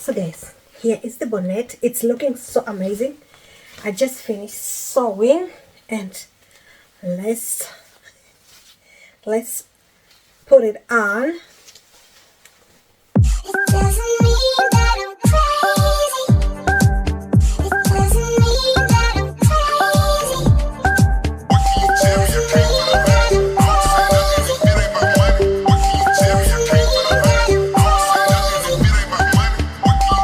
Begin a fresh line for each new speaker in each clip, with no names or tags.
So guys, here is the bonnet. It's looking so amazing. I just finished sewing, and let's put it on. It doesn't mean that I'm crazy. It doesn't mean that I'm crazy. What can you tell me? I can't put a money. I'll say nothing if it ain't my money. What can you tell me? I can't put a money. I'll say nothing if it ain't my money. What can you tell me? I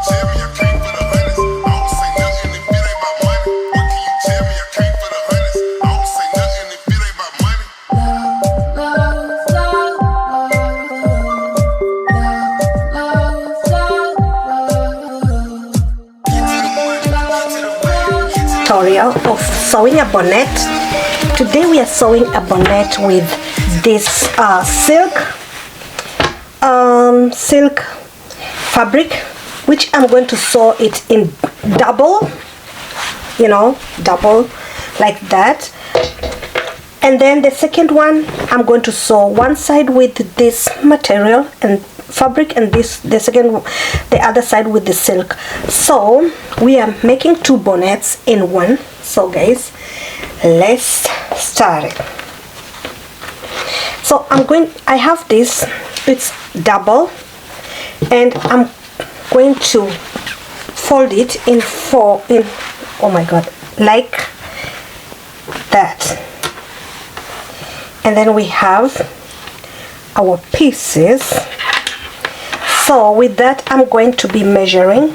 can't put a honey. I'll say nothing if it ain't my money. What can you tell me? I can't put a honey. I'll say nothing if it ain't my money. Tutorial of sewing a bonnet. Today we are sewing a bonnet with this silk fabric, which I'm going to sew it in double, double like that. And then the second one, I'm going to sew one side with this material and fabric, and the other side with the silk. So we are making two bonnets in one. So guys, let's start it. So I have this, it's double, and I'm going to fold it in four, oh my god, like that. And then we have our pieces. So with that, I'm going to be measuring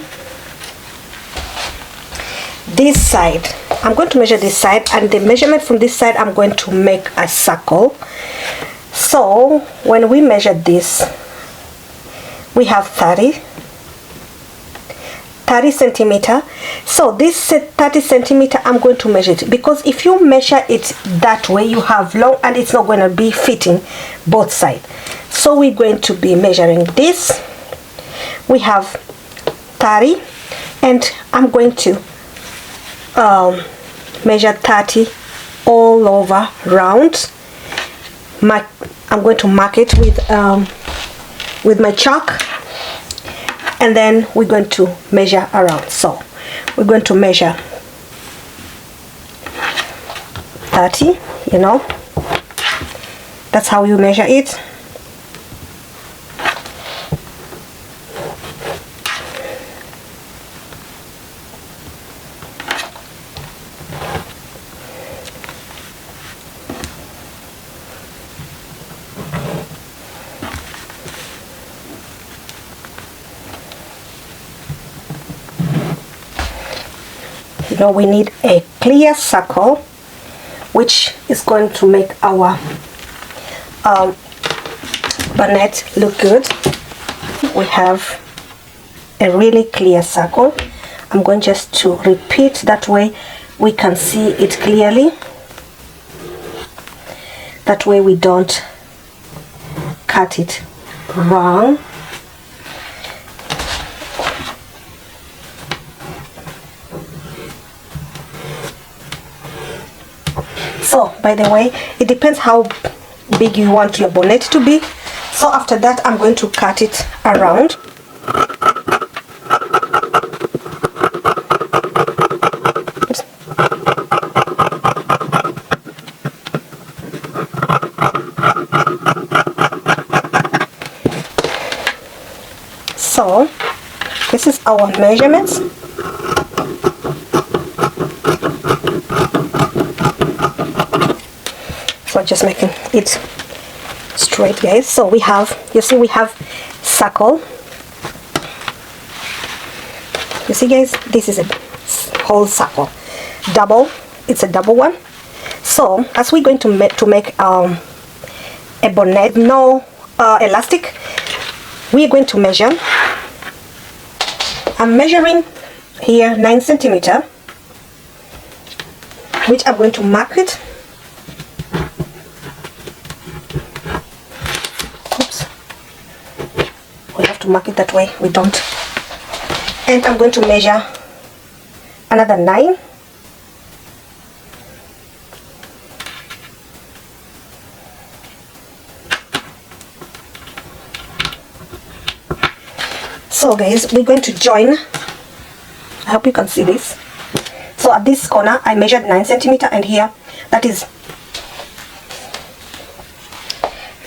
this side. I'm going to measure this side, and the measurement from this side, I'm going to make a circle. So when we measure this, we have 30 centimeter. So this 30 centimeter, I'm going to measure it, because if you measure it that way, you have long and it's not going to be fitting both sides. So we're going to be measuring this. We have 30, and I'm going to measure 30 all over round. I'm going to mark it with my chalk, and then we're going to measure around. So we're going to measure 30, that's how you measure it. We need a clear circle, which is going to make our bonnet look good. We have a really clear circle. I'm going just to repeat, that way we can see it clearly. That way we don't cut it wrong. So by the way, it depends how big you want your bonnet to be. So after that, I'm going to cut it around. So this is our measurements. So just making it straight, guys. So we have, you see, we have circle. You see, guys, this is a whole circle. Double, it's a double one. So as we're going to make a bonnet, no elastic, we're going to measure. I'm measuring here 9 centimeter, which I'm going to mark it. Mark it that way, we don't. And I'm going to measure another 9.
So guys, we're going to join. I hope you can see this. So at this corner I measured 9 centimeter, and here that is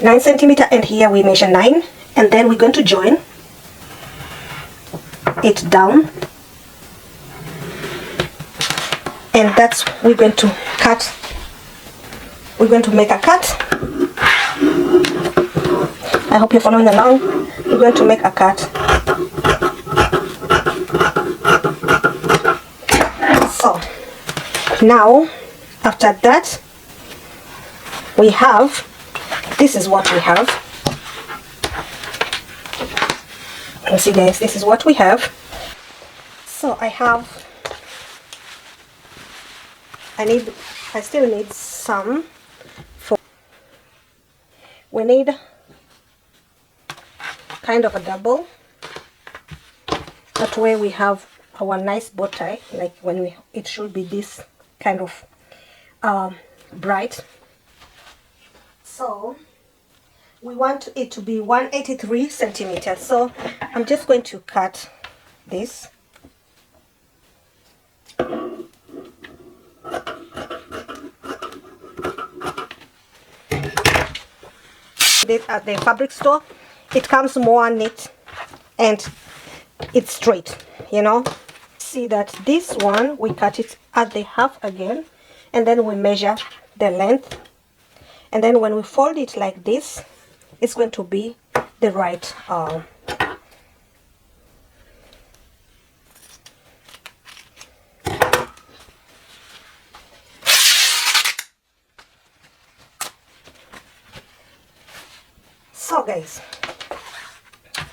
9 centimeter, and here we measure 9, and then we're going to join it down, and that's we're going to cut. We're going to make a cut. I hope you're following along. We're going to make a cut. So now after that we have, this is what we have. You see guys, this is what we have. So I still need some for, we need kind of a double, that way we have our nice bow tie, like when it should be this kind of bright. So we want it to be 183 centimeters. So I'm just going to cut this. At the fabric store, it comes more neat and it's straight, you know. See that this one we cut it at the half again, and then we measure the length, and then when we fold it like this, it's going to be the right so guys,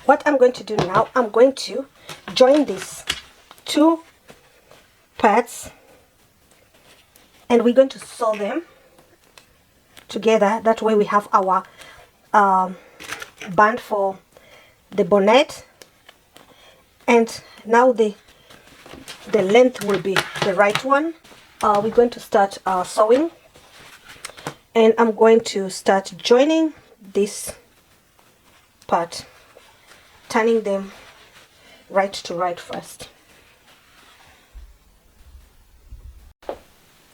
what I'm going to do now, I'm going to join these two parts, and we're going to sew them together. That way we have our band for the bonnet, and now the length will be the right one. We're going to start sewing, and I'm going to start joining this part, turning them right to right first.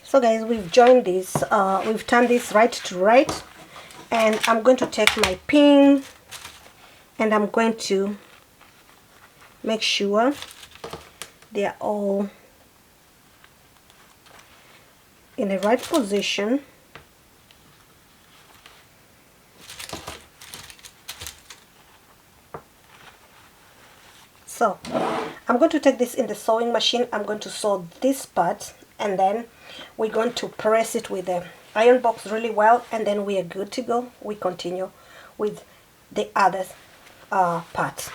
So guys, we've joined this, we've turned this right to right, and I'm going to take my pin and I'm going to make sure they are all in the right position. So I'm going to take this in the sewing machine. I'm going to sew this part, and then we're going to press it with the iron box really well, and then we are good to go. We continue with the other part.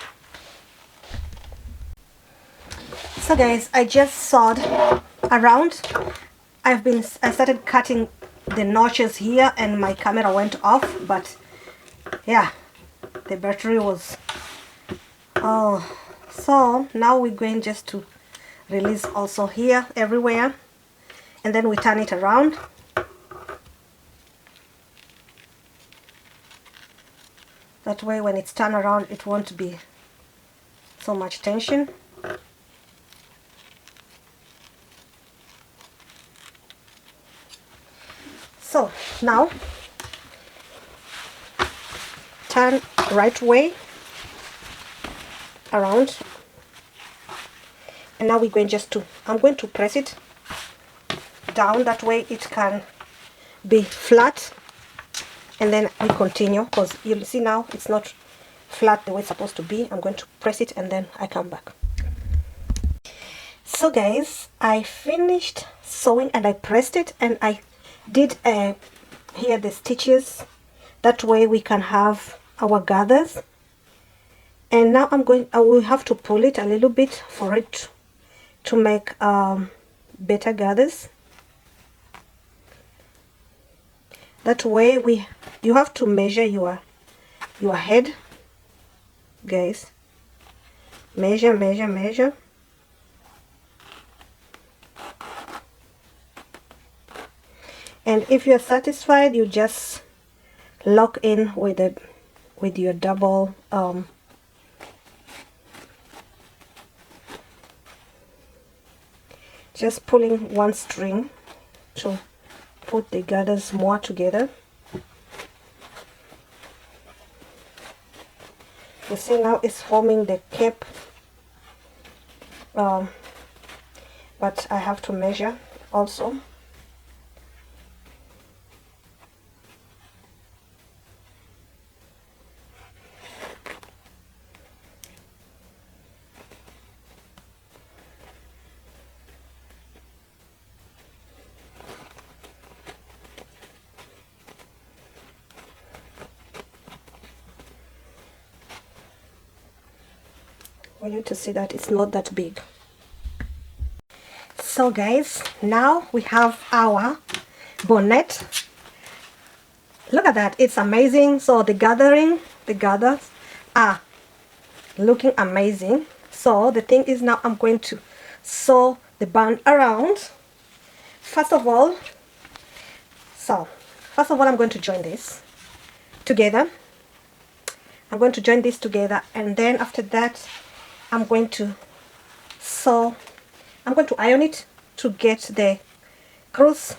So guys, I just sewed around. I started cutting the notches here, and my camera went off, but yeah, the battery was so now we're going just to release also here everywhere, and then we turn it around. That way when it's turned around it won't be so much tension. So now turn right way around, and now we're going just to, I'm going to press it down, that way it can be flat, and then we continue, because you'll see now it's not flat the way it's supposed to be. I'm going to press it and then I come back. So guys, I finished sewing and I pressed it, and I did here the stitches, that way we can have our gathers. And now I will have to pull it a little bit for it to make better gathers. That way you have to measure your head, guys. Measure, measure, measure. And if you're satisfied, you just lock in with your double just pulling one string to put the gathers more together. You see now it's forming the cape, but I have to measure also. For you to see that it's not that big. So guys, now we have our bonnet. Look at that, it's amazing. So the gathers are looking amazing. So the thing is, now I'm going to sew the band around. First of all, I'm going to join this together. I'm going to join this together, and then after that I'm going to iron it to get the cross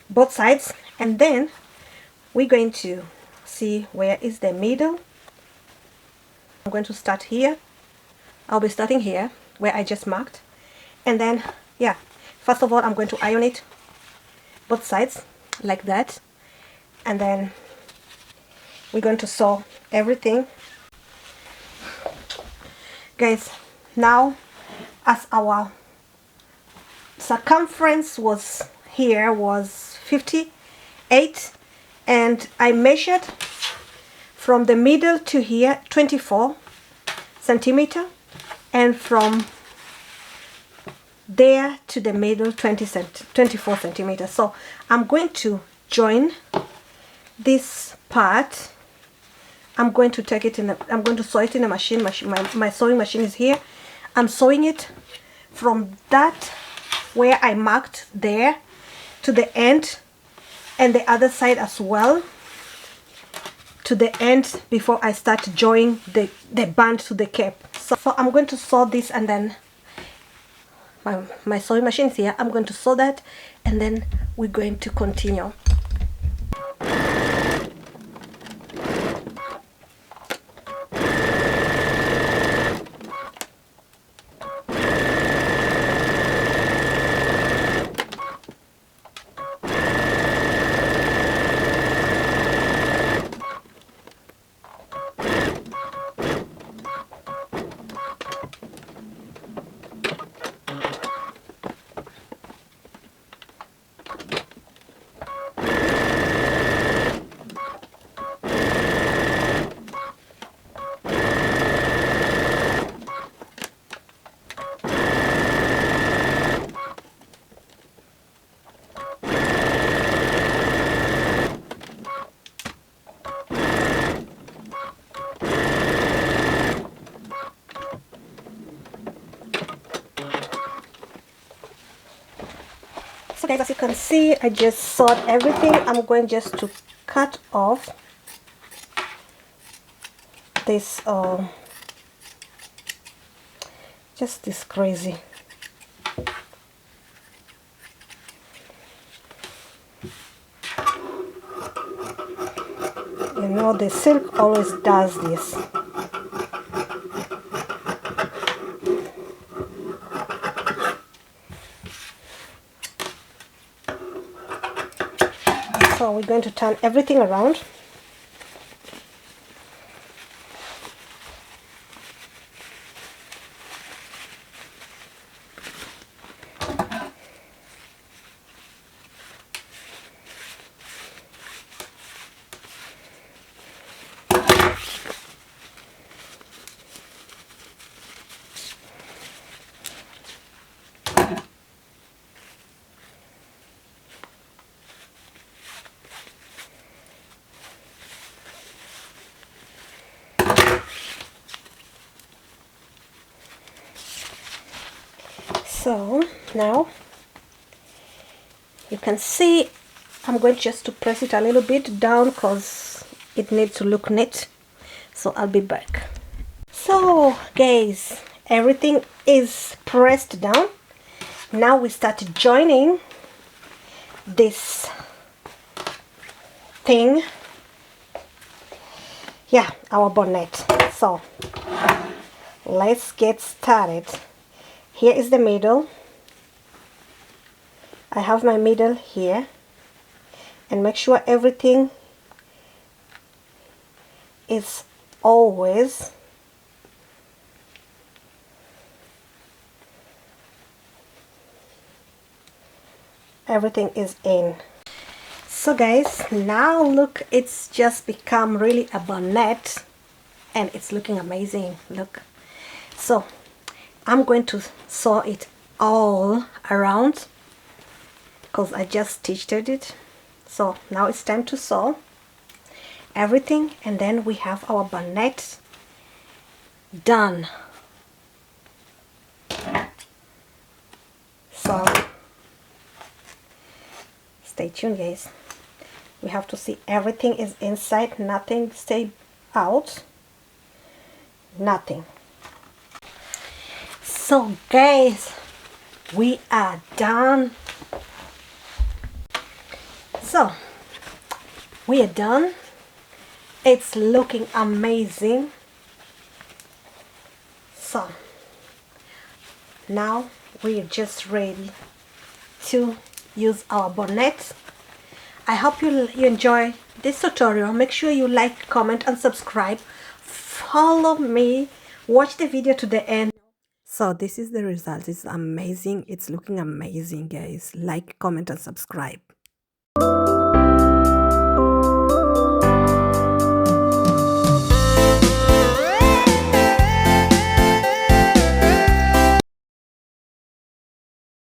both sides, and then we're going to see where is the middle. I'm going to start here. I'll be starting here where I just marked, and then yeah, first of all I'm going to iron it both sides like that, and then we're going to sew everything. Guys, now as our circumference was 58, and I measured from the middle to here 24 centimeter, and from there to the middle 24 centimeters. So I'm going to join this part. I'm going to take it in I'm going to sew it in a machine. My sewing machine is here. I'm sewing it from that where I marked there to the end, and the other side as well to the end, before I start joining the band to the cape. So I'm going to sew this, and then my sewing machine is here. I'm going to sew that, and then we're going to continue. So guys, as you can see, I just sewed everything. I'm going just to cut off this just this crazy the silk always does this. So we're going to turn everything around. So now you can see I'm going just to press it a little bit down because it needs to look neat. So I'll be back. So guys, everything is pressed down, Now we start joining this thing, yeah, our bonnet. So let's get started. Here is the middle. I have my middle here, and make sure everything is always in. So guys, now look, it's just become really a bonnet and it's looking amazing. Look, so I'm going to sew it all around because I just stitched it. So now it's time to sew everything, and then we have our bonnet done. So stay tuned guys, we have to see everything is inside, nothing stay out, nothing. So guys, we are done. So we are done. It's looking amazing. So now we're just ready to use our bonnet. I hope you enjoy this tutorial. Make sure you like, comment and subscribe. Follow me, watch the video to the end. So this is the result. It's amazing. It's looking amazing guys. Like, comment and subscribe.